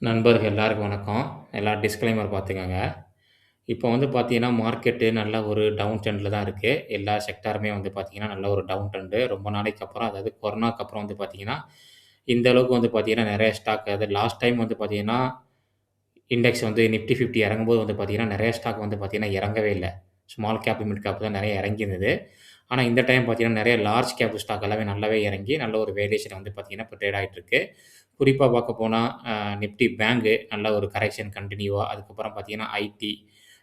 நண்பர்கள் எல்லாருக்கும் வணக்கம். எல்லாம் டிஸ்க்ளைமர் பார்த்துக்கங்க. இப்போ வந்து பார்த்தீங்கன்னா, மார்க்கெட்டு நல்ல ஒரு டவுன் ட்ரெண்ட்ல தான் இருக்கு. எல்லா செக்டாருமே வந்து பார்த்தீங்கன்னா, நல்ல ஒரு டவுன் ட்ரெண்டு. ரொம்ப நாளைக்கு அப்புறம் அதாவது கொரோனாக்கு அப்புறம் வந்து பார்த்தீங்கன்னா, இந்த அளவுக்கு வந்து பார்த்தீங்கன்னா, நெறைய ஸ்டாக் அது லாஸ்ட் டைம் வந்து பார்த்தீங்கன்னா, இண்டெக்ஸ் வந்து நிஃப்டி 50 இறங்கும்போது வந்து பார்த்தீங்கன்னா, நெறைய ஸ்டாக் வந்து பார்த்தீங்கன்னா, இறங்கவே இல்ல. ஸ்மால் கேப், மிட் கேப் தான் நெறைய இறங்கியிருந்தது. ஆனா, இந்த டைம் பார்த்தீங்கன்னா, நெறைய லார்ஜ் கேப் ஸ்டாக் எல்லாமே நல்லாவே இறங்கி, நல்ல ஒரு வேல்யூஷன் வந்து பார்த்தீங்கன்னா, இப்போ ட்ரேட் ஆயிட்டு இருக்கு. குறிப்பா பார்க்க போனா, நிஃப்டி பேங்க் நல்ல ஒரு கரெக்ஷன் கன்டினியூவா. அதுக்கப்புறம் பார்த்தீங்கன்னா, ஐடி,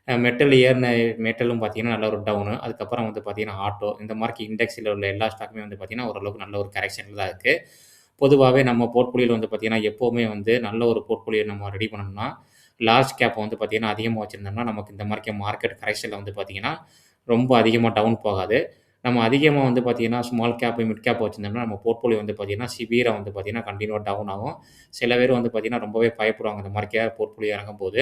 மெட்டல் ஏறுன மெட்டலும் பார்த்தீங்கன்னா, நல்ல ஒரு டவுனு. அதுக்கப்புறம் வந்து பார்த்தீங்கன்னா, ஆட்டோ இந்த மாரி இண்டெக்ஸ்ல உள்ள எல்லா ஸ்டாக்குமே வந்து பார்த்தீங்கன்னா, ஓரளவுக்கு நல்ல ஒரு கரெக்ஷன்ல தான் இருக்கு. பொதுவாவே நம்ம போர்ட்ஃபோலியோல வந்து பார்த்தீங்கன்னா, எப்பவுமே வந்து நல்ல ஒரு போர்ட்ஃபோலியோ நம்ம ரெடி பண்ணணும்னா, லார்ஜ் கேப் வந்து பார்த்தீங்கன்னா, அதிகமா வச்சிருந்தோம்னா, நமக்கு இந்த மாரி மார்க்கெட் கரெக்ஷன்ல வந்து பார்த்தீங்கன்னா, ரொம்ப அதிகமா டவுன் போகாது. நம்ம அதிகமா வந்து பார்த்தீங்கன்னா, ஸ்மால் கேப், மிட் கேப் வச்சிருந்தோம்னா, நம்ம போர்ட்ஃபோலியோ வந்து பார்த்தீங்கன்னா, சிவியரா வந்து பார்த்தீங்கன்னா, கன்டினியூவா டவுன் ஆகும். சில பேர் வந்து பார்த்தீங்கன்னா, ரொம்பவே பயப்படுவாங்க இந்த மாரி போர்ட்ஃபோலியோ இறங்கும்போது.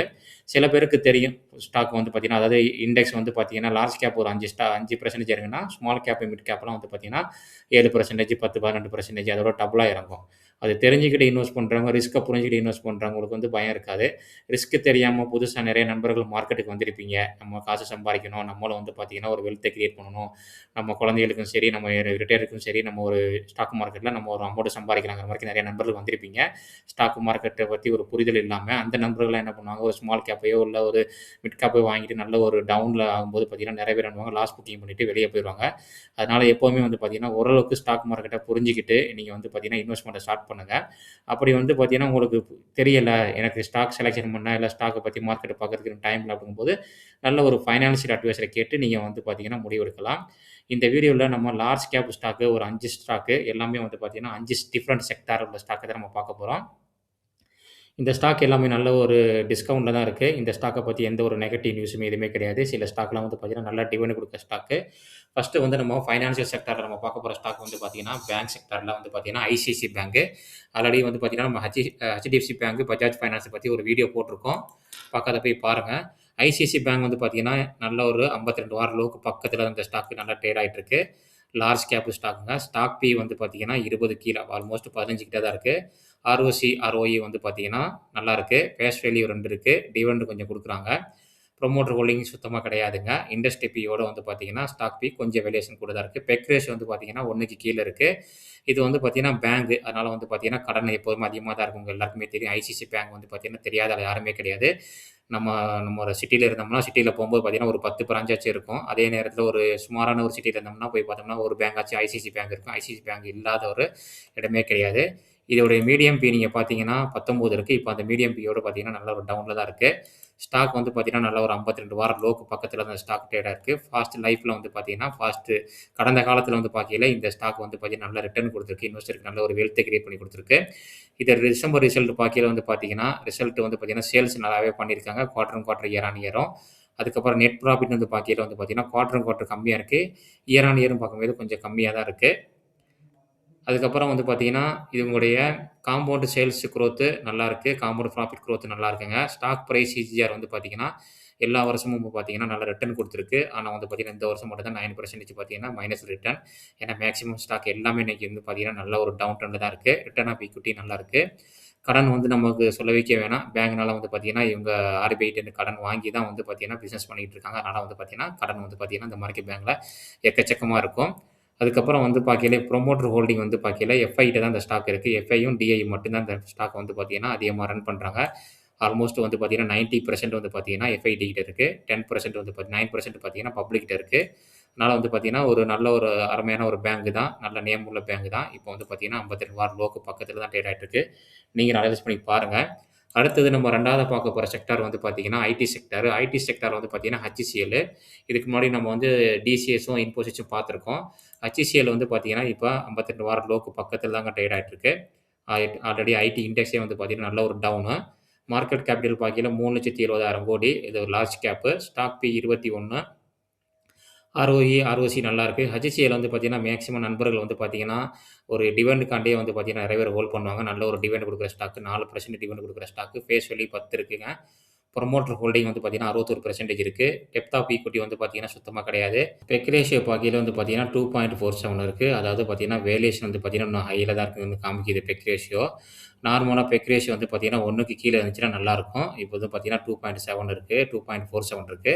சில பேருக்கு தெரியும். ஸ்டாக் வந்து பார்த்தீங்கன்னா, அதாவது இண்டெக்ஸ் வந்து பார்த்தீங்கன்னா, லார்ஜ் கேப் ஒரு 5% இறங்குனா, ஸ்மால் கேப், மிட் கேப்லாம் வந்து பார்த்தீங்கன்னா, 7%, 10, 12% அதோட டபுளா இறங்கும். அது தெரிஞ்சுக்கிட்டு இன்வெஸ்ட் பண்றவங்க, ரிஸ்க்க புரிஞ்சுக்கிட்டு இன்வெஸ்ட் பண்றவங்களுக்கு வந்து பயம் இருக்காது. ரிஸ்க் தெரியாம புதுசா நெறைய நண்பர்கள் மார்க்கெட்டுக்கு வந்திருப்பீங்க. நம்ம காசு சம்பாரிக்கணும். நம்மளும் வந்து பார்த்தீங்கன்னா, ஒரு வெல்த்த கிரியேட் பண்ணணும். நம்ம குழந்தைகளுக்கும் சரி, நம்ம ரிட்டயருக்கும் சரி, நம்ம ஒரு ஸ்டாக் மார்க்கெட்ல நம்ம ஒரு அமௌண்ட் சம்பாரிக்கலாங்கிற மாரி நெறைய நண்பர்கள் வந்திருப்பீங்க. ஸ்டாக் மார்க்கெட்ட பத்தி ஒரு புரிதல் இல்லாம, அந்த நண்பர்கள்லாம் என்ன பண்ணுவாங்க, ஒரு ஸ்மால் கேப்பையோ, இல்ல ஒரு மிட் கேப்போ வாங்கிட்டு நல்ல ஒரு டவுன்ல ஆகும்போது பார்த்தீங்கன்னா, நெறைய பேர் என்ன பண்ணுவாங்க, லாஸ் புக்கிங் பண்ணிட்டு வெளிய போயிருவாங்க. அதனால எப்பவுமே வந்து பார்த்தீங்கன்னா, ஓரளவுக்கு ஸ்டாக் மார்க்கெட்ட புரிஞ்சுகிட்டு, நீங்க வந்து பார்த்தீங்கன்னா, இன்வெஸ்ட்மென்ட்ட ஸ்டார்ட் பண்ணுங்க. அப்படி வந்து பார்த்தீங்கன்னா, உங்களுக்கு தெரியல, எனக்கு ஸ்டாக் செலக்ஷன் பண்ண, இல்ல ஸ்டாக்க பத்தி மார்க்கெட்ட பார்க்கறதுக்கு டைம் இல்ல அப்படிங்கும்போது, நல்ல ஒரு ஃபைனான்சியல் அட்வைசர கேட்டு நீங்க வந்து பார்த்தீங்கன்னா, முடிவெடுக்கலாம். இந்த வீடியோல நம்ம லார்ஜ் கேப் ஸ்டாக்கு ஒரு 5 ஸ்டாக்கு எல்லாமே வந்து பார்த்தீங்கன்னா, 5 டிஃபரண்ட் செக்டார் உள்ள ஸ்டாக்க தான் நம்ம பார்க்க போறோம். இந்த ஸ்டாக் எல்லாமே நல்ல ஒரு டிஸ்கவுண்ட்ல தான் இருக்கு. இந்த ஸ்டாக்க பத்தி எந்த ஒரு நெகட்டிவ் நியூஸுமே எதுவுமே கிடையாது. சில ஸ்டாக்லாம் வந்து பார்த்தீங்கன்னா, நல்லா டிவிடெண்ட் குடுக்குற ஸ்டாக்கு. ஃபர்ஸ்ட்டு வந்து நம்ம ஃபைனான்சியல் செக்டார்ல நம்ம பார்க்க போற ஸ்டாக் வந்து பார்த்தீங்கன்னா, பேங்க் செக்டார்ல வந்து பார்த்தீங்கன்னா, ஐசிஐசிஐ பேங்க்கு. ஆல்ரெடி வந்து பார்த்தீங்கன்னா, நம்ம ஹெச்டிஎஃப்சி பேங்க், பஜாஜ் ஃபைனான்ஸ பத்தி ஒரு வீடியோ போட்டிருக்கோம். பார்க்காத போய் பாருங்க. ஐசிஐசிஐ பேங்க் வந்து பார்த்தீங்கன்னா, நல்ல ஒரு 52 வார லோக்கு பக்கத்தில இந்த ஸ்டாக் நல்லா ட்ரேட் ஆயிட்டு இருக்கு. லார்ஜ் கேப் ஸ்டாக்குங்க. ஸ்டாக் பி வந்து பார்த்தீங்கன்னா, 20 கீழ ஆல்மோஸ்ட் 15 கிட்ட தான் இருக்கு. ஆர்ஓசி, ஆர்ஓஇ வந்து பார்த்தீங்கன்னா, நல்லாருக்கு. ஃபேஸ் வேல்யூ 2 இருக்கு. டிவிடெண்ட் கொஞ்சம் குடுக்குறாங்க. ப்ரமோட்டர் ஹோல்டிங் சுத்தமா கிடையாதுங்க. இண்டஸ்ட்ரி பியோட வந்து பார்த்தீங்கன்னா, ஸ்டாக் பி கொஞ்சம் வேல்யூவேஷன் கூட தான் இருக்கு. பெக் ரேஷியோ வந்து பார்த்தீங்கன்னா, 1க்கு கீழ இருக்கு. இது வந்து பார்த்தீங்கன்னா, பேங்க். அதனால வந்து பார்த்தீங்கன்னா, கடன் எப்போதுமே அதிகமா தான் இருக்கும். உங்க எல்லாருக்குமே தெரியும். ஐசிஐசிஐ பேங்க் வந்து பார்த்தீங்கன்னா, தெரியாத ஆள் யாருமே கிடையாது. நம்ம நம்ம ஒரு சிட்டில இருந்தோம்னா, சிட்டில போம்போது பார்த்தீங்கன்னா, ஒரு 10 பிரான்ச்சாச்சும் இருக்கும். அதே நேரத்தில ஒரு சுமாரான ஒரு சிட்டில இருந்தோம்னா, போய் பார்த்தோம்னா, ஒரு பேங்காச்சும் ஐசிஐசிஐ பேங்க் இருக்கும். ஐசிஐசிஐ பேங்க் இல்லாத ஒரு இடமே கிடையாது. இதோடைய மீடியம் பி நீங்க பார்த்தீங்கன்னா 19 இருக்கு. இப்ப அந்த மீடியம் பியோட பார்த்தீங்கன்னா, நல்ல ஒரு டவுன்ல தான் இருக்கு. ஸ்டாக் வந்து பார்த்தீங்கன்னா, நல்ல ஒரு 52 வார லோக்கு பக்கத்தில தான் ஸ்டாக் ட்ரேட் ஆயிருக்கு. ஃபாஸ்ட் லைஃப்ல வந்து பார்த்தீங்கன்னா, கடந்த காலத்தில வந்து பார்க்கையில இந்த ஸ்டாக் வந்து பார்த்தீங்கன்னா, நல்ல ரிட்டர்ன் குடுத்திருக்கு. இன்வெஸ்டருக்கு நல்ல ஒரு வெல்த்த கிரியேட் பண்ணி குடுத்திருக்கு. இது டிசம்பர் ரிசல்ட் பார்க்கையில வந்து பார்த்தீங்கன்னா, ரிசல்ட் வந்து பார்த்தீங்கன்னா, சேல்ஸ் நல்லாவே பண்ணியிருக்காங்க. குவார்டர் இயர் ஆன் இயரும். அதுக்கப்புறம் நெட் ப்ராஃபிட் வந்து பார்க்கையில வந்து பார்த்தீங்கன்னா, குவார்டர் கம்மியா இருக்கு. இயர் ஆன் இயரும் பார்க்கும்போது கொஞ்சம் கம்மியா தான் இருக்கு. அதுக்கப்புறம் வந்து பார்த்தீங்கன்னா, இவங்களுடைய காம்பவுண்ட் சேல்ஸ் குரோத் நல்லாருக்கு. காம்பவுண்ட் ப்ராஃபிட் குரோத் நல்லா இருக்குங்க. ஸ்டாக் பிரைஸ் சிஜிஆர் வந்து பார்த்தீங்கன்னா, எல்லா வருஷமும் பார்த்தீங்கன்னா, நல்ல ரிட்டர்ன் குடுத்துருக்கு. ஆனா வந்து பார்த்தீங்கன்னா, இந்த வருஷம் மட்டும் தான் 9% பார்த்தீங்கன்னா, மைனஸ் ரிட்டர்ன். ஏன்னா மேக்ஸிமம் ஸ்டாக் எல்லாமே இன்னைக்கு வந்து பார்த்தீங்கன்னா, நல்ல ஒரு டவுன் ட்ரெண்ட்ல தான் இருக்கு. ரிட்டர்ன் ஆஃப் ஈக்விட்டி நல்லா இருக்கு. கடன் வந்து நமக்கு சொல்லவைக்கே வேணாம். பேங்க்னால வந்து பார்த்தீங்கன்னா, இவங்க ஆர்பிஐட்டருந்து கடன் வாங்கி தான் வந்து பார்த்தீங்கன்னா, பிசினஸ் பண்ணிட்டு இருக்காங்க. அதனால வந்து பார்த்தீங்கன்னா, கடன் வந்து பார்த்தீங்கன்னா, இந்த மார்க்கெட் பேங்க்ல எக்கச்சக்கமா இருக்கும். அதுக்கப்புறம் வந்து பார்க்கையில புரமோட்டர் ஹோல்டிங் வந்து பார்க்கையில எஃப்ஐ கிட்ட தான் இந்த ஸ்டாக் இருக்கு. எஃப்ஐயும், டிஐ மட்டும் தான் இந்த ஸ்டாக் வந்து பார்த்தீங்கன்னா, அதிகமா ரன் பண்றாங்க. ஆல்மோஸ்ட் வந்து பார்த்தீங்கன்னா, 90% வந்து பார்த்தீங்கன்னா, எஃப்ஐடி கிட்ட இருக்கு. 10% வந்து 9% பார்த்தீங்கன்னா, பப்ளிக் கிட்ட இருக்கு. அதனால வந்து பார்த்தீங்கன்னா, ஒரு நல்ல ஒரு அருமையான ஒரு பேங்க் தான். நல்ல நேம் உள்ள பேங்க் தான். இப்போ வந்து பார்த்தீங்கன்னா, 52 வார லோக்கு பக்கத்தில தான் ட்ரேட் ஆயிட்டு இருக்கு. நீங்க அனலைஸ் பண்ணி பாருங்க. அடுத்தது நம்ம 2வதா பார்க்க போற செக்டார் வந்து பார்த்தீங்கன்னா, ஐடி செக்டார். ஐடி செக்டார் வந்து பார்த்தீங்கன்னா, ஹச்சிசிஎல். இதுக்கு முன்னாடி நம்ம வந்து டிசிஎஸும், இன்ஃபோசிஸும் பார்த்துருக்கோம். ஹச்சிசிஎல் வந்து பார்த்தீங்கன்னா, இப்ப 52 வார லோக்கு பக்கத்தில தாங்க ட்ரேட் ஆயிட்டு இருக்கு. ஆல்ரெடி ஐடி இண்டெக்ஸே வந்து பார்த்தீங்கன்னா, நல்ல ஒரு டவுனு. மார்க்கெட் கேப்பிட்டல் பார்க்கையில 3,70,000 கோடி. இது ஒரு large cap. Stock P 21. ROE, ROC நல்லாயிருக்கு. ஹச்சிசிஎல் வந்து பார்த்தீங்கன்னா, மேக்ஸிமம் நண்பர்கள் வந்து பார்த்தீங்கன்னா, ஒரு டிவிடெண்டுக்காண்டியே வந்து பார்த்தீங்கன்னா, நெறைய பேர் ஹோல்ட் பண்ணுவாங்க. நல்ல ஒரு டிவிடெண்ட் குடுக்குற ஸ்டாக்கு. 4% டிவிடெண்ட் குடுக்குற ஸ்டாக்கு. ஃபேஸ் வேல்யூ 10 இருக்குங்க. ப்ரொமோட்டர் ஹோல்டிங் வந்து பார்த்தீங்கன்னா 61% இருக்கு. டெப்த் ஆஃப் ஈக்விட்டி வந்து பார்த்தீங்கன்னா சுத்தமா கிடையாது. பெக் ரேஷியோ பார்க்கையில வந்து பார்த்தீங்கன்னா 2.47 இருக்கு. அதாவது பார்த்தீங்கன்னா வேல்யூவேஷன் வந்து பார்த்தீங்கன்னா இன்னும் ஹைல தான் இருக்குன்னு காமிக்குது பெக் ரேஷியோ. நார்மலா பெக் ரேஷியோ வந்து பார்த்தீங்கன்னா 1க்கு கீழ இருந்துச்சுன்னா நல்லாருக்கும். இப்போ வந்து பார்த்தீங்கன்னா 2.7 இருக்கு. 2.47 இருக்கு.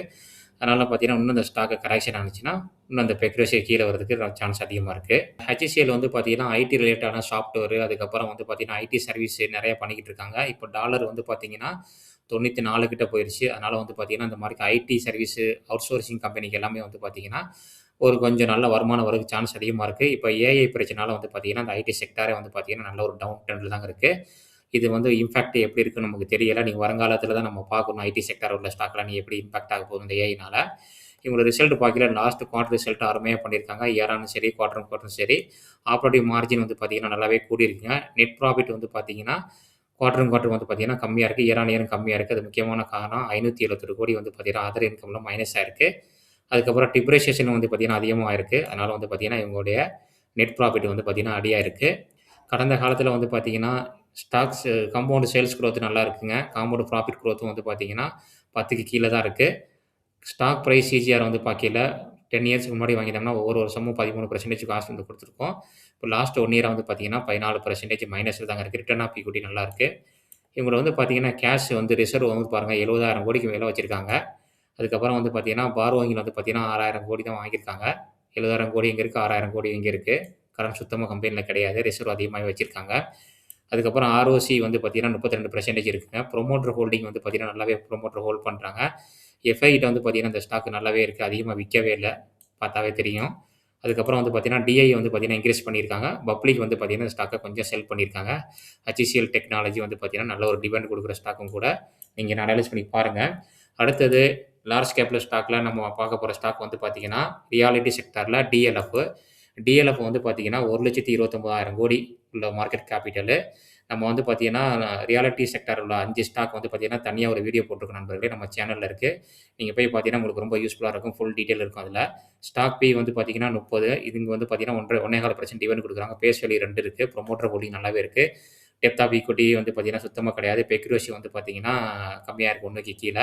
அதனால பார்த்தீங்கன்னா, இன்னும் இந்த ஸ்டாக் கரெக்ஷன் ஆனுச்சுன்னா, இன்னும் அந்த பெக் ரேஷியோ கீழ வரதுக்கு சான்ஸ் அதிகமா இருக்கு. HCL வந்து பார்த்தீங்கன்னா, ஐடி ரிலேட்டடான சாஃப்ட்வேர் அதுக்கப்புறம் வந்து பார்த்தீங்கன்னா, ஐடி சர்வீஸ் நெறைய பண்ணிக்கிட்டு இருக்காங்க. இப்போ டாலர் வந்து பார்த்தீங்கன்னா, 94 கிட்ட போயிருச்சு. அதனால வந்து பார்த்தீங்கன்னா, இந்த மாரி ஐடி சர்வீஸ் அவுட்சோர்சிங் கம்பெனிக்கு எல்லாமே வந்து பார்த்தீங்கன்னா, ஒரு கொஞ்சம் நல்ல வருமானம் வரதுக்கு சான்ஸ் அதிகமா இருக்கு. இப்ப ஏஐ பிரச்சனால வந்து பார்த்தீங்கன்னா, அந்த ஐடி செக்டாரே வந்து பார்த்தீங்கன்னா, நல்ல ஒரு டவுன் ட்ரெண்ட்ல தாங்க இருக்கு. இது வந்து இம்பாக்ட் எப்படி இருக்குன்னு நமக்கு தெரியல. நீங்க வருங்காலத்தில தான் நம்ம பார்க்கணும். ஐடி செக்டார் உள்ள ஸ்டாக்லாம் எப்படி இம்பாக்ட் ஆக போகுது இந்த ஏஐனால. இவங்களோட ரிசல்ட் பார்க்கையில லாஸ்ட் குவார்ட்டர் ரிசல்ட் அருமையா பண்ணியிருக்காங்க. இயர் ஆனும் சரி, குவார்டர் ஆன் குவார்ட்டரும் சரி. ஆப்பரேட்டிவ் மார்ஜின் வந்து பார்த்தீங்கன்னா, நல்லாவே கூடியிருக்குங்க. நெட் ப்ராஃபிட் வந்து பார்த்தீங்கன்னா, குவார்டர் ஆன் குவார்ட்டர் வந்து பார்த்தீங்கன்னா கம்மியா இருக்கு. இயர் ஆன் இயரும் கம்மியா இருக்கு. அது முக்கியமான காரணம் 571 கோடி வந்து பார்த்தீங்கன்னா, அதர் இன்கம்ல மைனஸா இருக்கு. அதுக்கப்புறம் டிப்ரிசியேஷன் வந்து பார்த்தீங்கன்னா, அதிகமா இருக்கு. அதனால வந்து பார்த்தீங்கன்னா, இவங்களுடைய நெட் ப்ராஃபிட் வந்து பார்த்தீங்கன்னா, அடியா இருக்கு. கடந்த காலத்தில வந்து பார்த்தீங்கன்னா, ஸ்டாக்ஸ் காம்பவுண்ட் சேல்ஸ் குரோத் நல்லா இருக்குங்க. காம்பவுண்ட் ப்ராஃபிட் குரோத்தும் வந்து பார்த்தீங்கன்னா, 10க்கு கீழ தான் இருக்கு. ஸ்டாக் பிரைஸ் சிஜிஆர் வந்து பார்க்கையில 10 இயர்ஸ்க்கு முன்னாடி வாங்கியிருந்தோம்னா, ஒவ்வொரு வருஷமும் 13% காசு வந்து குடுத்துருக்கோம். இப்போ லாஸ்ட் 1 இயரா வந்து பார்த்தீங்கன்னா, 14% மைனஸ்ல தாங்க இருக்கு. ரிட்டர்ன் ஆஃப் ஈக்விட்டி நல்லா இருக்கு. இவங்கள வந்து பார்த்தீங்கன்னா, கேஷ் வந்து ரிசர்வ் வந்து பாருங்க 70,000 கோடிக்கு மேல வச்சிருக்காங்க. அதுக்கப்புறம் வந்து பார்த்தீங்கன்னா, பாரோயிங்ல வந்து பார்த்தீங்கன்னா, 6,000 கோடி தான் வாங்கியிருக்காங்க. 70,000 கோடி இங்க இருக்கு, 6,000 கோடி இங்க இருக்கு. கடன் சுத்தமா கம்பெனில கிடையாது. ரிசர்வ் அதிகமாவே வச்சிருக்காங்க. அதுக்கப்புறம் ஆர்ஓசி வந்து பார்த்தீங்கன்னா, 32% இருக்குங்க. ப்ரொமோட்டர் ஹோல்டிங் வந்து பார்த்தீங்கன்னா, நல்லாவே ப்ரொமோட்டர் ஹோல்ட் பண்றாங்க. எஃப்ஐ கிட்ட வந்து பார்த்தீங்கன்னா, இந்த ஸ்டாக் நல்லாவே இருக்கு. அதிகமா விக்கவே இல்ல. பார்த்தாவே தெரியும். அதுக்கப்புறம் வந்து பார்த்தீங்கன்னா, டிஐ வந்து பார்த்தீங்கன்னா, இன்கிரீஸ் பண்ணியிருக்காங்க. பப்ளிக் வந்து பார்த்தீங்கன்னா, இந்த ஸ்டாக்க கொஞ்சம் செல் பண்ணியிருக்காங்க. HCL டெக்னாலஜி வந்து பார்த்தீங்கன்னா, நல்ல ஒரு டிவிடெண்ட் குடுக்குற ஸ்டாக்கும் கூட. நீங்க அனலைஸ் பண்ணி பாருங்க. அடுத்தது லார்ஜ் கேப்ல ஸ்டாக்ல நம்ம பார்க்க போற ஸ்டாக் வந்து பார்த்தீங்கன்னா, ரியாலிட்டி செக்டார்ல DLF. DLF வந்து பார்த்தீங்கன்னா, 1,29,000 கோடி உள்ள மார்க்கெட் கேபிட்டலு. நம்ம வந்து பார்த்தீங்கன்னா, ரியாலிட்டி செக்டார் உள்ள 5 ஸ்டாக் வந்து பார்த்தீங்கன்னா, தனியா ஒரு வீடியோ போட்டிருக்கோம் நண்பர்களே. நம்ம சேனல்ல இருக்கு. நீங்க போய் பார்த்தீங்கன்னா, உங்களுக்கு ரொம்ப யூஸ்ஃபுல்லா இருக்கும். ஃபுல் டீட்டெயில் இருக்கும் அதுல. ஸ்டாக் பி வந்து பார்த்தீங்கன்னா 30. இது இங்க வந்து பார்த்தீங்கன்னா 1,15% டிவிடெண்ட் குடுக்குறாங்க. பேஸ் வேல்யூ 2 இருக்கு. ப்ரமோட்டர் ஹோல்டிங் நல்லாவே இருக்கு. டெப்த் ஆஃப் ஈக்விட்டி வந்து பார்த்தீங்கன்னா, சுத்தமா கிடையாது. பெக் ரேஷியோ வந்து பார்த்தீங்கன்னா, கம்மியா இருக்கு 1க்கு கீழ.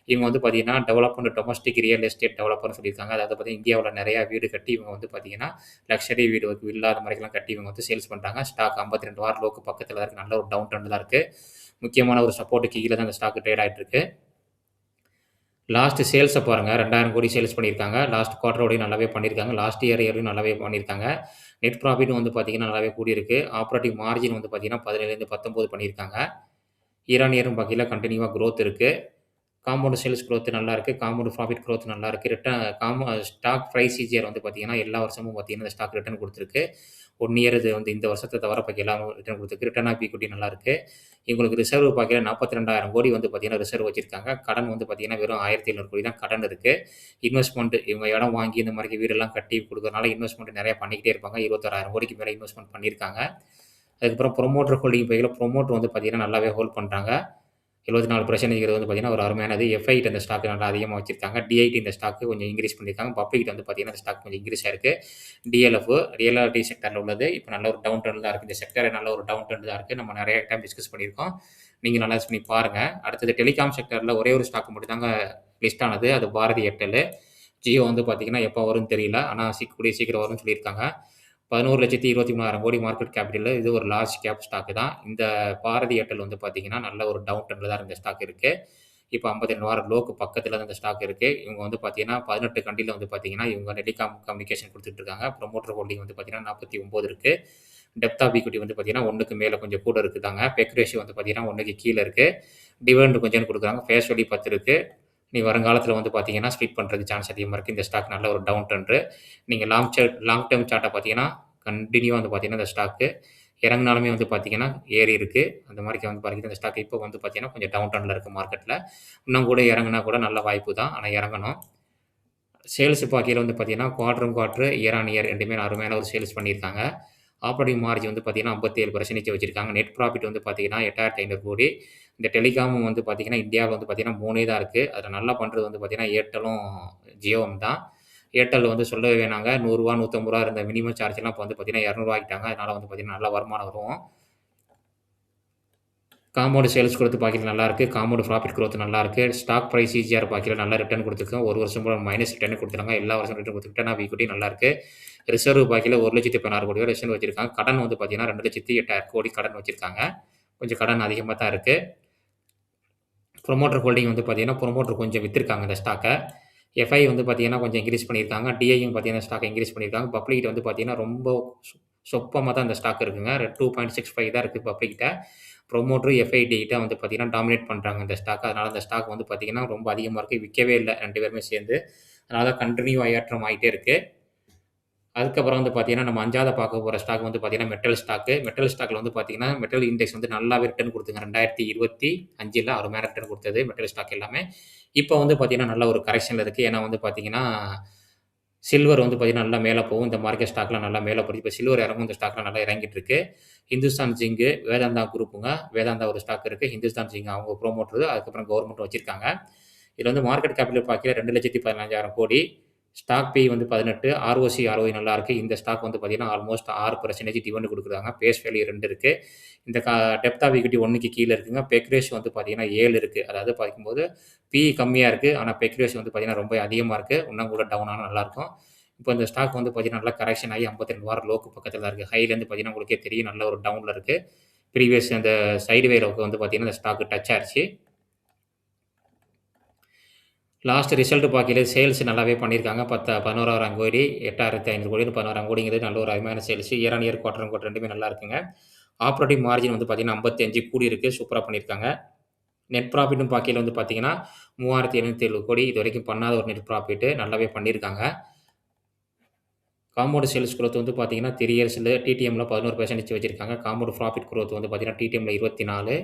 இவங்க வந்து பார்த்தீங்கன்னா, டெவலப்மெண்ட் டொமஸ்டிக் ரியல் எஸ்டேட் டெவலப்பர்ன்னு சொல்லியிருக்காங்க. அதாவது பார்த்தீங்கன்னா, இந்தியாவுல நெறைய வீடு கட்டி இவங்க வந்து பார்த்தீங்கன்னா, லக்ஸரி வீடு, வில்லா அது மாரிலாம் கட்டி இவங்க வந்து சேல்ஸ் பண்றாங்க. ஸ்டாக் 52 வார லோக்கு பக்கத்துல தான் இருக்கு. நல்ல ஒரு டவுன் ட்ரெண்ட்ல தான் இருக்கு. முக்கியமான ஒரு சப்போர்ட்க்கு கீழ தான் இந்த ஸ்டாக் ட்ரேட் ஆயிட்டு இருக்கு. லாஸ்ட் சேல்ஸ பாருங்க. 2,000 கோடி சேல்ஸ் பண்ணியிருக்காங்க. லாஸ்ட் குவார்ட்டரோடயும் நல்லாவே பண்ணியிருக்காங்க. லாஸ்ட் இயர்லயும் நல்லாவே பண்ணியிருக்காங்க. நெட் ப்ராஃபிட்டும் வந்து பார்த்தீங்கன்னா, நல்லாவே கூடியிருக்கு. ஆப்பரேட்டிங் மார்ஜின் வந்து பார்த்தீங்கன்னா, 17லேருந்து 19 பண்ணியிருக்காங்க. இயர் ஆன் இயரும் பார்க்கையில கன்டினியூவா குரோத் இருக்கு. காம்பவுண்ட் சேல்ஸ் குரோத் நல்லா இருக்கு. காம்பவுண்ட் ப்ராஃபிட் குரோத் நல்லா இருக்கு. ஸ்டாக் பிரைஸ் சிஜிஆர் வந்து பார்த்தீங்கன்னா, எல்லா வருஷமும் பார்த்தீங்கன்னா, இந்த ஸ்டாக் ரிட்டர்ன் குடுத்திருக்கு. 1 இயர் இது வந்து இந்த வருஷத்த தவிர பாக்கி எல்லா ரிட்டர்ன் குடுத்திருக்கு. ரிட்டர்ன் ஆஃப் ஈக்விட்டி நல்லா இருக்கு. இவங்களுக்கு ரிசர்வ் பார்க்கையில 42,000 கோடி வந்து பார்த்தீங்கன்னா, ரிசர்வ் வச்சிருக்காங்க. கடன் வந்து பார்த்தீங்கன்னா, வெறும் 1,700 கோடி தான் கடன் இருக்கு. இன்வெஸ்ட்மென்ட் இவங்க இடம் வாங்கி இந்த மாரி வீடெல்லாம் கட்டி குடுக்கறனால இன்வெஸ்ட்மென்ட் நெறைய பண்ணிக்கிட்டே இருப்பாங்க. 26,000 கோடிக்கு மேல இன்வெஸ்ட்மென்ட் பண்ணியிருக்காங்க. அதுக்கப்புறம் புரமோட்டர் ஹோல்டிங் பையில புரமோட்டர் வந்து பார்த்தீங்கன்னா, நல்லாவே ஹோல்ட் பண்றாங்க. 74% வந்து பார்த்தீங்கன்னா, ஒரு அருமையானது. எஃப்ஐ இந்த ஸ்டாக் நல்லா அதிகமா வச்சிருக்காங்க. டிஐடி இந்த ஸ்டாக் கொஞ்சம் இன்கிரீஸ் பண்ணியிருக்காங்க. பப்ளிக் வந்து பார்த்தீங்கன்னா, இந்த ஸ்டாக் கொஞ்சம் இன்கிரீஸ் ஆயிருக்கு. டிஎல்எஃப் ரியல் செக்டார்ல உள்ளது. இப்ப நல்ல ஒரு டவுன் ட்ரெண்ட்ல தான் இருக்கு. இந்த செக்டாரே நல்ல ஒரு டவுன் ட்ரெண்ட் தான் இருக்கு. நம்ம நெறைய டைம் டிஸ்கஸ் பண்ணியிருக்கோம். நீங்க அனலைஸ் பண்ணி பாருங்க. அடுத்தது டெலிகாம் செக்டார்ல ஒரே ஒரு ஸ்டாக் மட்டும் தாங்க லிஸ்ட் ஆனது. அது பாரதி ஏர்டெல். ஜியோ வந்து பார்த்தீங்கன்னா, எப்போ வரும்னு தெரியல. ஆனா கூடிய சீக்கிரம் வரும்னு சொல்லியிருக்காங்க. 11,23,000 கோடி மார்க்கெட் கேபிட்டலு. இது ஒரு லார்ஜ் கேப் ஸ்டாக் தான். இந்த பாரதி ஏர்டெல் வந்து பார்த்தீங்கன்னா, நல்ல ஒரு டவுன் ட்ரெண்ட்ல தான் இந்த ஸ்டாக் இருக்கு. இப்ப 52 வார லோக்கு பக்கத்துல தான் இந்த ஸ்டாக் இருக்கு. இவங்க வந்து பார்த்தீங்கன்னா, 18 கண்ட்ரில வந்து பார்த்தீங்கன்னா, இவங்க டெலிகாம் கம்யூனிகேஷன் குடுத்துட்டு இருக்காங்க. புரமோட்டர் ஹோல்டிங் வந்து பார்த்தீங்கன்னா, 49 இருக்கு. டெப்த் ஆஃப் ஈக்விட்டி வந்து பார்த்தீங்கன்னா, 1க்கு மேல கொஞ்சம் கூட இருக்குதாங்க. பெக் ரேஷியோ வந்து பார்த்தீங்கன்னா, 1க்கு கீழ இருக்கு. டிவிடெண்ட் கொஞ்சம் குடுக்குறாங்க. ஃபேஸ் வேல்யூ 10 இருக்கு. இனி வருங்காலத்தில வந்து பார்த்தீங்கன்னா, ஸ்ப்ளிட் பண்றதுக்கு சான்ஸ் அதிகமா இருக்கு. இந்த ஸ்டாக் நல்ல ஒரு டவுன் ட்ரெண்ட். நீங்க லாங் டெர்ம் சார்ட்ட பார்த்தீங்கன்னா, கன்டினியூவா வந்து பார்த்தீங்கன்னா, இந்த ஸ்டாக்கு இறங்குனாலுமே வந்து பார்த்தீங்கன்னா, ஏறி இருக்கு. அந்த மாரிக்கு வந்து பாத்தீங்கன்னா, இந்த ஸ்டாக் இப்போ வந்து பார்த்தீங்கன்னா, கொஞ்சம் டவுன் ட்ரெண்ட்ல இருக்கு மார்க்கெட்ல. இன்னும் கூட இறங்குனா கூட நல்ல வாய்ப்பு தான். ஆனா இறங்கணும். சேல்ஸ் பார்க்கையில வந்து பார்த்தீங்கன்னா, குவார்டர், இயர் ஆன் இயர் 2மே அருமையான ஒரு சேல்ஸ் பண்ணியிருக்காங்க. ஆப்பரேட்டிங் மார்ஜின் வந்து பார்த்தீங்கன்னா, 57% வச்சிருக்காங்க. நெட் ப்ராஃபிட் வந்து பார்த்தீங்கன்னா, 8,500 கோடி. இந்த டெலிகாமும் வந்து பார்த்தீங்கன்னா, இந்தியாவுல வந்து பார்த்தீங்கன்னா 3 தான் இருக்கு. அதுல நல்லா பண்றது வந்து பார்த்தீங்கன்னா, ஏர்டெலும், ஜியோவும் தான். ஏர்டெல் வந்து சொல்லவே வேணாங்க. ரூ. 100 ரூ. 150 இருந்த மினிமம் சார்ஜ்லாம் இப்ப வந்து பார்த்தீங்கன்னா, ரூ. 200 ஆக்கிட்டாங்க. அதனால வந்து பார்த்தீங்கன்னா, நல்ல வருமானம் வரும். காம்பவுண்ட் சேல்ஸ் குரோத் பார்க்கையில நல்லாயிருக்கு. காம்பவுண்ட் ப்ராஃபிட் குரோத் நல்லாயிருக்கு. ஸ்டாக் பிரைஸ் சிஜிஆர் பார்க்கையில நல்லா ரிட்டர்ன் குடுத்துருக்கோம். 1 வருஷம் கூட மைனஸ் ரிட்டர்னே குடுத்துட்டாங்க. எல்லா வருஷமும் ரிட்டர்ன் குடுத்து ரிட்டர்ன் ஆஃப் ஈக்விட்டி நல்லாயிருக்கு. ரிசர்வ் பார்க்கையில ரூ. 1,16,00,000 ரிசர்வ் வச்சிருக்காங்க. கடன் வந்து பார்த்தீங்கன்னா, ரூ. 2,08,000 கடன் வச்சிருக்காங்க. கொஞ்சம் கடன் அதிகமா தான் இருக்கு. புரமோட்டர் ஹோல்டிங் வந்து பார்த்தீங்கன்னா, புரமோட்டர் கொஞ்சம் வித்திருக்காங்க இந்த ஸ்டாக்க. எஃப்ஐ வந்து பார்த்தீங்கன்னா, கொஞ்சம் இன்கிரீஸ் பண்ணியிருக்காங்க. டிஐயும் பார்த்தீங்கன்னா, ஸ்டாக்க இன்கிரீஸ் பண்ணியிருக்காங்க. பப்ளிக்கிட்ட வந்து பார்த்தீங்கன்னா, ரொம்ப சொப்பமா தான் இந்த ஸ்டாக் இருக்குங்க. 2.65 தான் இருக்கு பப்ளிக்கிட்ட. புரமோட்டர், எஃப்ஐ, டிஐட்ட வந்து பார்த்தீங்கன்னா, டாமினேட் பண்றாங்க இந்த ஸ்டாக்க. அதனால இந்த ஸ்டாக் வந்து பார்த்தீங்கன்னா, ரொம்ப அதிகமா இருக்கு. விக்கவே இல்ல 2 பேருமே சேர்ந்து. அதனால தான் கன்டின்யூ ஏற்றம் ஆயிட்டே இருக்கு. அதுக்கப்புறம் வந்து பார்த்தீங்கன்னா, நம்ம 5வது பார்க்க போற ஸ்டாக் வந்து பார்த்தீங்கன்னா, மெட்டல் ஸ்டாக்கு. மெட்டல் ஸ்டாக்ல வந்து பார்த்தீங்கன்னா, மெட்டல் இண்டெக்ஸ் வந்து நல்லாவே ரிட்டர்ன் குடுத்துங்க. 2025ல அருமையான ரிட்டர்ன் குடுத்தது மெட்டல் ஸ்டாக் எல்லாமே. இப்போ வந்து பார்த்தீங்கன்னா, நல்ல ஒரு கரெக்ஷன்ல இருக்கு. ஏன்னா வந்து பார்த்தீங்கன்னா, சில்வர் வந்து பார்த்தீங்கன்னா, நல்லா மேல போகும். இந்த மார்க்கெட் ஸ்டாக்லாம் நல்லா மேல போகுது. இப்ப சில்வர் இறங்கும். இந்த ஸ்டாக்லாம் நல்லா இறங்கிட்டு இருக்கு. இந்துஸ்தான் ஜிங்க், வேதாந்தா குரூப்புங்க. வேதாந்தா ஒரு ஸ்டாக் இருக்கு. ஹிந்துஸ்தான் ஜிங்க் அவங்க புரமோட்டர். அதுக்கப்புறம் கவர்ன்மெண்ட் வச்சிருக்காங்க. இதுல வந்து மார்க்கெட் கேபிட்டல் பார்க்கையில 2,15,000 ஸ்டாக் பி வந்து 18, ஆர்ஓசி, ஆர்ஓஇ நல்லா இருக்கு. இந்த ஸ்டாக் வந்து பார்த்தீங்கன்னா, ஆல்மோஸ்ட் 6% டிவிடெண்ட் குடுக்குறாங்க. பேஸ் வேல்யூ 2 இருக்கு. இந்த டெப்த் ஆஃப் ஈக்விட்டி 1க்கு கீழ இருக்குங்க. பெக் ரேஷியோ வந்து பார்த்தீங்கன்னா 7 இருக்கு. அதாவது பார்க்கும்போது பிஇ கம்மியா இருக்கு. ஆனா பெக் ரேஷியோ வந்து பார்த்தீங்கன்னா, ரொம்ப அதிகமா இருக்கு. இன்னும் கூட டவுன் ஆனா நல்லாயிருக்கும். இப்போ இந்த ஸ்டாக் வந்து பார்த்தீங்கன்னா, நல்லா கரெக்ஷன் ஆகி 52 வாரம் லோக்கு பக்கத்துல தான் இருக்கு. ஹைலேருந்து பார்த்தீங்கன்னா, உங்களுக்கே தெரியும் நல்ல ஒரு டவுன்ல இருக்கு. ப்ரீவியஸ் அந்த சைட்வே லோக்கு வந்து பார்த்தீங்கன்னா, இந்த ஸ்டாக் டச் ஆயிருச்சு. லாஸ்ட் ரிசல்ட் பார்க்கையில சேல்ஸ் நல்லாவே பண்ணியிருக்காங்க. 11,000 கோடி, 8,500 கோடி, 11,000 கோடிங்கிறது நல்ல ஒரு அருமையான sales. Year on year, quarter on quarter 2மே நல்லா இருக்குங்க. ஆப்பரேட்டிங் மார்ஜின் வந்து பார்த்தீங்கன்னா, 55 கூடி இருக்கு. சூப்பரா பண்ணியிருக்காங்க. நெட் ப்ராஃபிட்டும் பார்க்கையில வந்து பார்த்தீங்கன்னா, 3,707 கோடி இதுவரைக்கும் பண்ணாத ஒரு நெட் ப்ராஃபிட் நல்லாவே பண்ணியிருக்காங்க. காம்பவுண்ட் சேல்ஸ் குரோத் வந்து பார்த்தீங்கன்னா, 3 இயர்ஸ்ல டிடிஎம்ல 11% வச்சிருக்காங்க. காம்பவுண்ட் ப்ராஃபிட் குரோத் வந்து பார்த்தீங்கன்னா, டிடிஎம்ல 24.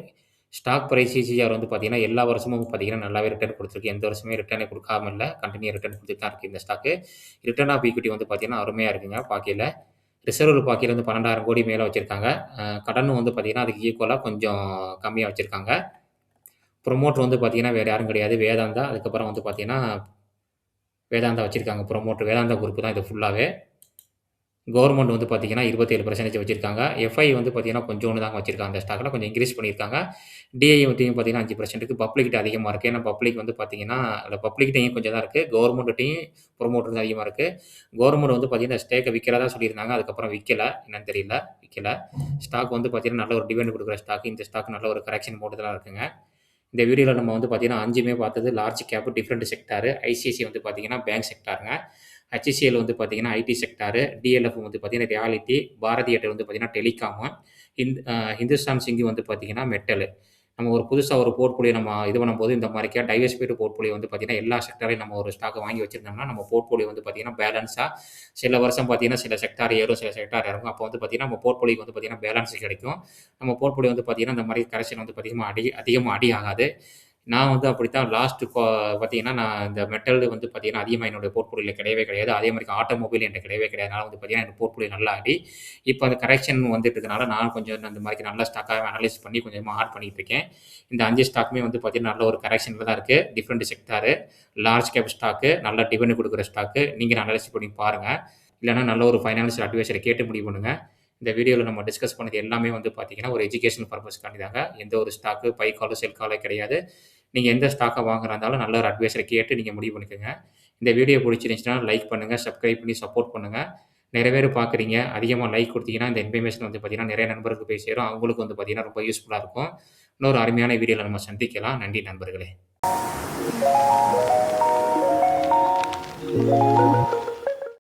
ஸ்டாக் பிரைஸ் சிசிஆர் வந்து பார்த்தீங்கன்னா, எல்லா வருஷமும் பார்த்தீங்கன்னா, நல்லாவே ரிட்டர்ன் குடுத்துருக்கு. எந்த வருஷமே ரிட்டர்னே குடுக்காம இல்ல. கன்டினியூ ரிட்டர்ன் குடுத்துட்டு தான் இருக்கு இந்த ஸ்டாக்கு. ரிட்டர்ன் ஆஃப் ஈக்விட்டி வந்து பார்த்தீங்கன்னா, அருமையா இருக்குங்க பார்க்கையில. ரிசர்வ்ல பார்க்கையில வந்து 12,000 கோடி மேல வச்சிருக்காங்க. கடனும் வந்து பார்த்தீங்கன்னா, அதுக்கு ஈக்குவலா கொஞ்சம் கம்மியா வச்சிருக்காங்க. புரமோட்டர் வந்து பார்த்தீங்கன்னா, வேற யாரும் கிடையாது. வேதாந்தா. அதுக்கப்புறம் வந்து பார்த்தீங்கன்னா, வேதாந்தா வச்சிருக்காங்க. புரமோட்டர் வேதாந்தா குரூப் தான் இது ஃபுல்லாவே. கவர்மெண்ட் வந்து பார்த்தீங்கன்னா, 27% வச்சிருக்காங்க. எஃப்ஐ வந்து பார்த்தீங்கன்னா, கொஞ்சோண்டு தாங்க வச்சிருக்காங்க. அந்த ஸ்டாக்ல கொஞ்சம் இன்கிரீஸ் பண்ணியிருக்காங்க. டிஐ வந்து பார்த்தீங்கன்னா 5% இருக்கு. பப்ளிக்ட்ட அதிகமா இருக்கு. ஏன்னா பப்ளிக் வந்து பார்த்தீங்கன்னா, அதுல பப்ளிக்ட்டயும் கொஞ்சம் தான் இருக்கு. கவர்மெண்ட்ட்டயும் புரமோட்டர் தான் அதிகமா இருக்கு. கவர்மெண்ட் வந்து பார்த்தீங்கன்னா, ஸ்டேக்க விக்கிறதா சொல்லியிருந்தாங்க. அதுக்கப்புறம் விக்கல. என்னன்னு தெரியல. விக்கல. ஸ்டாக் வந்து பார்த்தீங்கன்னா, நல்ல ஒரு டிவிடெண்ட் குடுக்குற ஸ்டாக். இந்த ஸ்டாக் நல்ல ஒரு கரெக்ஷன் மோடுல தான் இருக்குங்க. இந்த வீடியோல நம்ம வந்து பார்த்தீங்கன்னா, 5மே பார்த்தது large cap different sector. ICICI வந்து பார்த்தீங்கன்னா, பேங்க் செக்டாருங்க. HCL வந்து பார்த்தீங்கன்னா, ஐடி செக்டாரு. டிஎல்எஃப் வந்து பார்த்தீங்கன்னா, ரியாலிட்டி. பாரதி ஏர்டெல் வந்து பார்த்தீங்கன்னா, டெலிகாமு. ஹிந்துஸ்தான் சிங்க் வந்து பார்த்தீங்கன்னா, மெட்டலு. நம்ம ஒரு புதுசா ஒரு போர்ட்ஃபோலியோ நம்ம இது பண்ணும்போது, இந்த மாரிக்கா டைவர்சிஃபைடு போர்ட்ஃபோலியோ வந்து பார்த்தீங்கன்னா, எல்லா செக்டாரையும் நம்ம ஒரு ஸ்டாக்க வாங்கி வச்சிருந்தோம்னா, நம்ம போர்ட்ஃபோலியோ வந்து பார்த்தீங்கன்னா, பேலன்ஸா சில வருஷம் பார்த்தீங்கன்னா, சில செக்டார் ஏறும், சில செக்டார் இறங்கும். அப்போ வந்து பார்த்தீங்கன்னா, நம்ம போர்ட்ஃபோலியோக்கு வந்து பார்த்தீங்கன்னா, பேலன்ஸ் கிடைக்கும். நம்ம போர்ட்ஃபோலியோ வந்து பார்த்தீங்கன்னா, இந்த மாரி கரெக்ஷன் வந்து பார்த்தீங்கன்னா, அதிகமா அடி ஆகாது. நான் வந்து அப்படித்தான் லாஸ்ட் பார்த்தீங்கன்னா, நான் இந்த மெட்டல் வந்து பார்த்தீங்கன்னா, அதிகமா என்னுடைய போர்ட்ஃபோலியோல கிடையவே கிடையாது. அதே மாரி ஆட்டோமொபைல் என்ட்ட கிடையவே கிடையாது. அதனால வந்து பார்த்தீங்கன்னா, எனக்கு போர்ட்ஃபோலியோ நல்லா ஆடி, இப்ப அந்த கரெக்ஷன் வந்துட்டு இருக்கனால, நான் கொஞ்சம் அந்த மாரி நல்ல ஸ்டாக்கா அனலைஸ் பண்ணி கொஞ்சமா ஆட் பண்ணிட்டு இருக்கேன். இந்த 5 ஸ்டாக்குமே வந்து பார்த்தீங்கன்னா, நல்ல ஒரு கரெக்ஷன்ல தான் இருக்கு. Different sector, large cap stock, நல்ல டிவிடெண்ட் குடுக்குற ஸ்டாக்கு. நீங்க அனலைஸ் பண்ணி பாருங்க. இல்லன்னா நல்ல ஒரு ஃபைனான்ஷியல் அட்வைசர கேட்டு முடிவு பண்ணுங்க. இந்த வீடியோல நம்ம டிஸ்கஸ் பண்ணது எல்லாமே வந்து பார்த்தீங்கன்னா, ஒரு எஜுகேஷனல் பர்ப்பஸ்க்காண்டி தாங்க. எந்த ஒரு ஸ்டாக்கு பை காலோ, செல் காலோ கிடையாது. நீங்க எந்த ஸ்டாக்க வாங்குறதா இருந்தாலும் நல்ல ஒரு அட்வைசர கேட்டு நீங்க முடிவு பண்ணிக்கங்க. இந்த வீடியோ புடிச்சிருந்துச்சுன்னா லைக் பண்ணுங்க, சப்ஸ்கிரைப் பண்ணி சப்போர்ட் பண்ணுங்க. நெறைய பேர் பார்க்குறீங்க. அதிகமா லைக் குடுத்தீங்கன்னா, இந்த இன்ஃபர்மேஷன் வந்து பார்த்தீங்கன்னா, நெறைய நண்பர்களுக்கு போய் சேரும். அவங்களுக்கும் வந்து பார்த்தீங்கன்னா, ரொம்ப யூஸ்ஃபுல்லா இருக்கும். இன்னொரு அருமையான வீடியோல நம்ம சந்திக்கலாம். நன்றி நண்பர்களே.